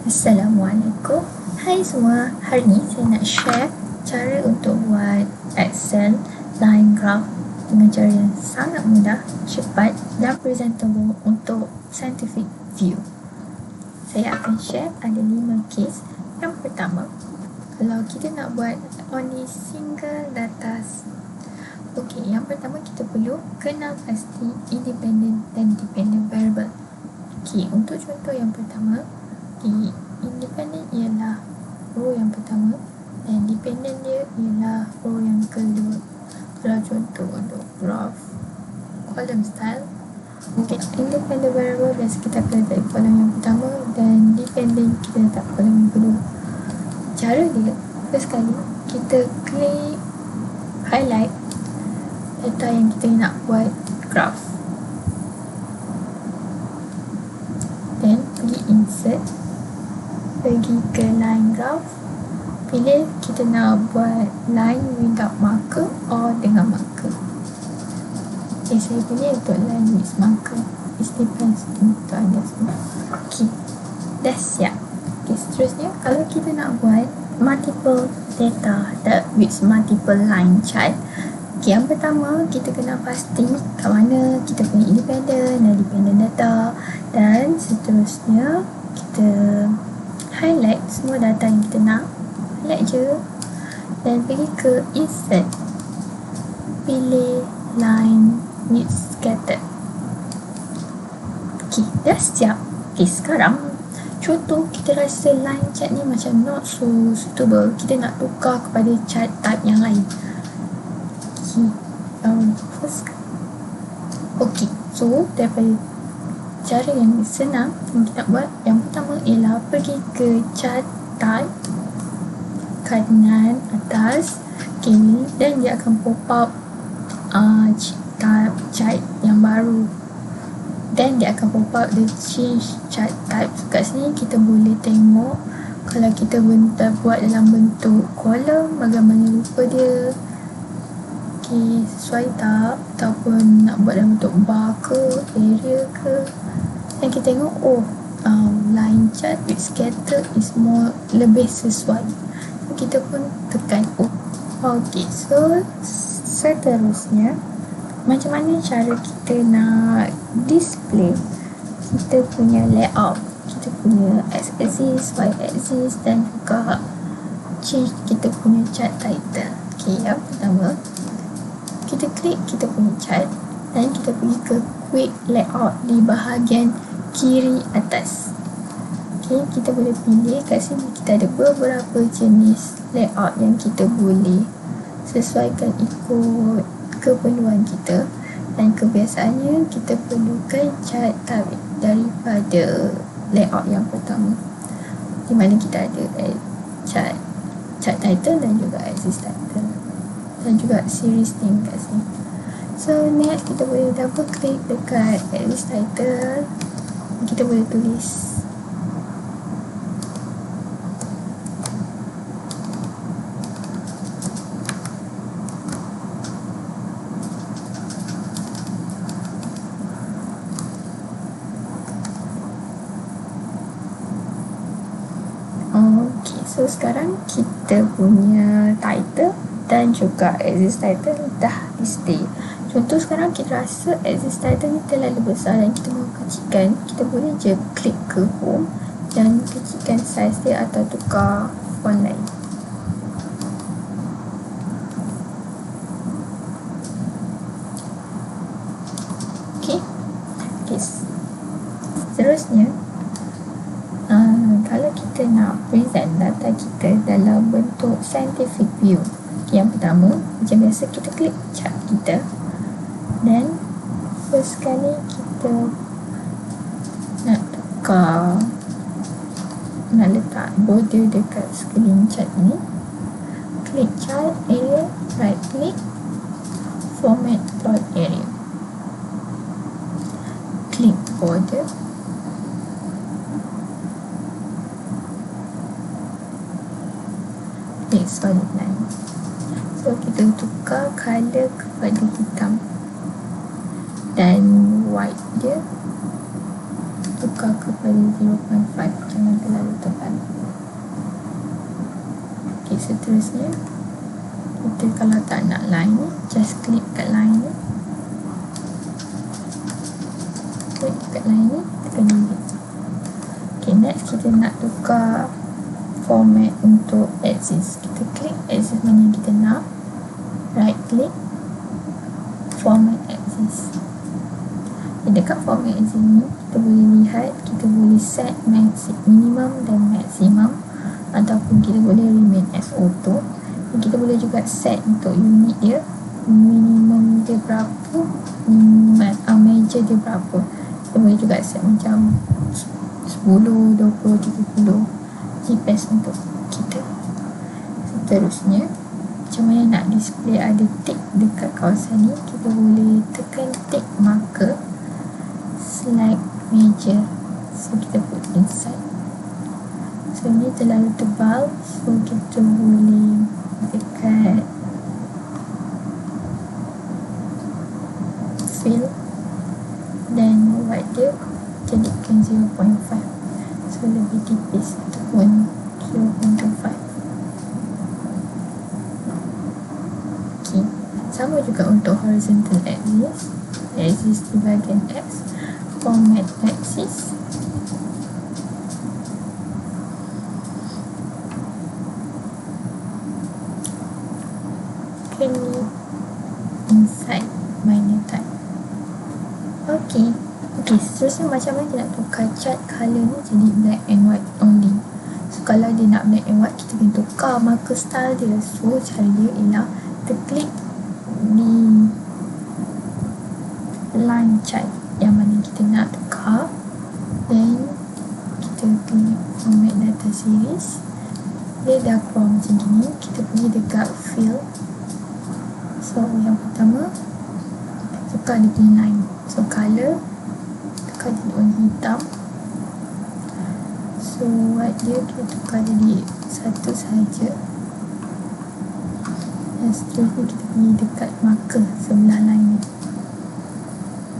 Assalamualaikum. Hai semua, hari ni saya nak share cara untuk buat Excel, lain, Graf dengan cara yang sangat mudah, cepat dan presentable untuk scientific view. Saya akan share ada 5 case. Yang pertama, kalau kita nak buat only single data. Okey, yang pertama kita perlu kenal pasti independent dan dependent variable. Okey, untuk contoh yang pertama, di independent ialah row yang pertama dan dependent dia ialah row yang kedua. Kalau contoh untuk graph column style, okay, independent variable biasa kita akan letak kolom yang pertama dan dependent kita letak kolom yang kedua. Cara dia, first kali kita klik highlight data yang kita nak buat graph, then pergi insert, pergi ke line graph, pilih kita nak buat line without marker or dengan marker. Okay, saya pilih untuk line with marker. It depends untuk anda semua. Okay, dah siap. Okay, seterusnya kalau kita nak buat multiple data with multiple line chart, okay, yang pertama kita kena pasti kat mana kita punya independent dan dependent data, dan seterusnya kita highlight semua data yang kita nak, highlight je dan pergi ke insert, pilih line with scattered. Ok, dah siap. Ok, sekarang contoh kita rasa line chart ni macam not so suitable, kita nak tukar kepada chart type yang lain. Ok, so daripada cara yang senang yang kita buat, yang pertama ialah pergi ke chart type kanan atas, okay, dan dia akan pop up chart yang baru, dan dia akan pop up the change chart type. Kat sini kita boleh tengok kalau kita buat dalam bentuk kolom, bagaimana rupa dia, okay, sesuai tak, ataupun nak buat dalam bentuk bar ke, area ke. Dan kita tengok, line chart with scatter is lebih sesuai. Kita pun tekan O. Ok, so seterusnya macam mana cara kita nak display kita punya layout, kita punya x-axis, y-axis dan juga change kita punya chart title. Ok, yang pertama kita klik kita punya chart dan kita pergi ke quick layout di bahagian kiri atas. Okay, kita boleh pilih kat sini, kita ada beberapa jenis layout yang kita boleh sesuaikan ikut keperluan kita, dan kebiasaannya kita perlukan chart type daripada layout yang pertama, di mana kita ada chart title dan juga axis title dan juga series name kat sini. So next kita boleh double klik dekat axis title, kita boleh tulis so sekarang kita punya title dan juga axis title dah display. Contoh sekarang kita rasa axis title ni terlalu besar dan kita mahu kecilkan, kita boleh je klik ke home dan kecilkan size dia atau tukar font lain. Okay, seterusnya kalau kita nak present data kita dalam bentuk scientific view, yang pertama macam biasa kita klik chart kita, dan first kali kita nak tukar, nak letak border dekat sekeliling chart ni, klik chart area, right click, format plot area, klik border, klik solid line. So kita tukar color kepada hitam dan white dia tukar kepada 0.5, jangan terlalu tebal. seterusnya kita kalau tak nak line ni, just klik kat line ni, klik kat line ni, tekan delete. Okay, next kita nak tukar format untuk axis. Kita klik axis mana yang kita nak, right click, format axis. Dekat format axis ni kita boleh lihat, kita boleh set minimum dan maximum, ataupun kita boleh remain as auto. Dan kita boleh juga set untuk unit dia, minimum dia berapa, major dia berapa. Kita boleh juga set macam 10, 20, 30, depends untuk kita. Seterusnya, macam mana nak display ada tick dekat kawasan ni, kita boleh tekan tick marker, select major, so kita put inside. So ni terlalu tebal, so kita boleh dekat fill dan buat dia jadikan 0.5, so lebih tipis, ataupun 0.25. Okay, sama juga untuk horizontal axis, axis di bahagian X, format axis, ini inside minor type. Okay, seterusnya macam mana kita nak tukar chart color ni jadi black and white only. So kalau dia nak black and white, kita kena tukar marker style dia. So cara dia ialah kita klik di line chart yang mana kita nak tukar, then kita klik format data series. Dia dah keluar macam gini, kita pergi dekat fill. So yang pertama, tukar dia punya line, so color tukar jadi warna hitam. So buat dia, kita tukar jadi satu sahaja. Dan seterusnya kita pergi dekat marker sebelah line ni.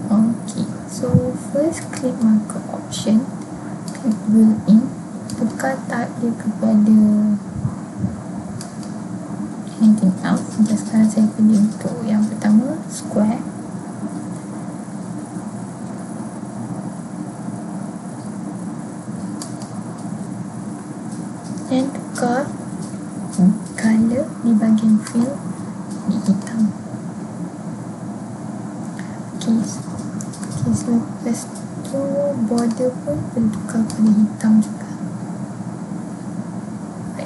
Ok, so first klik marker option, klik build in, tukar type dia kepada anything else. Dan sekarang saya pilih untuk yang pertama, square. Dan tukar color di bahagian fill di hitam. Okay, selepas tu border pun boleh tukar pada hitam juga.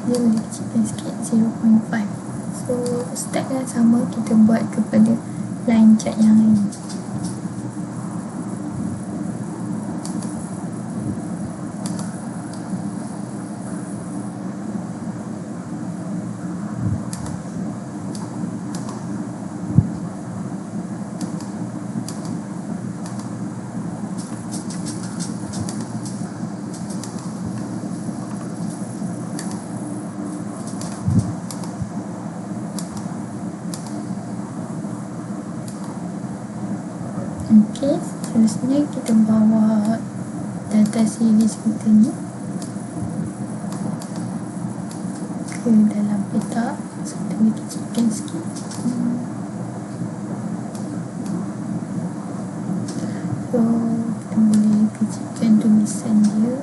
Dia boleh kecilkan sikit, 0.5. So step yang sama kita buat kepada line chart yang lain. Ok, seterusnya kita bawa data series kita ni ke dalam peta. So kita boleh kecilkan sikit. So kita boleh kecilkan tulisan dia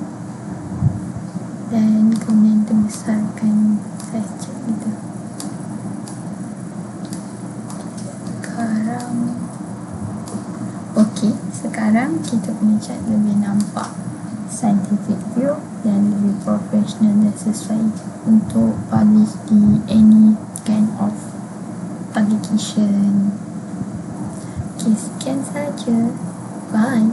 dan kemudian kita besarkan size chart kita. Sekarang kita punya chart lebih nampak scientific view dan lebih professional dan sesuai untuk publish di any kind of publication. Okay, sekian saja. Bye.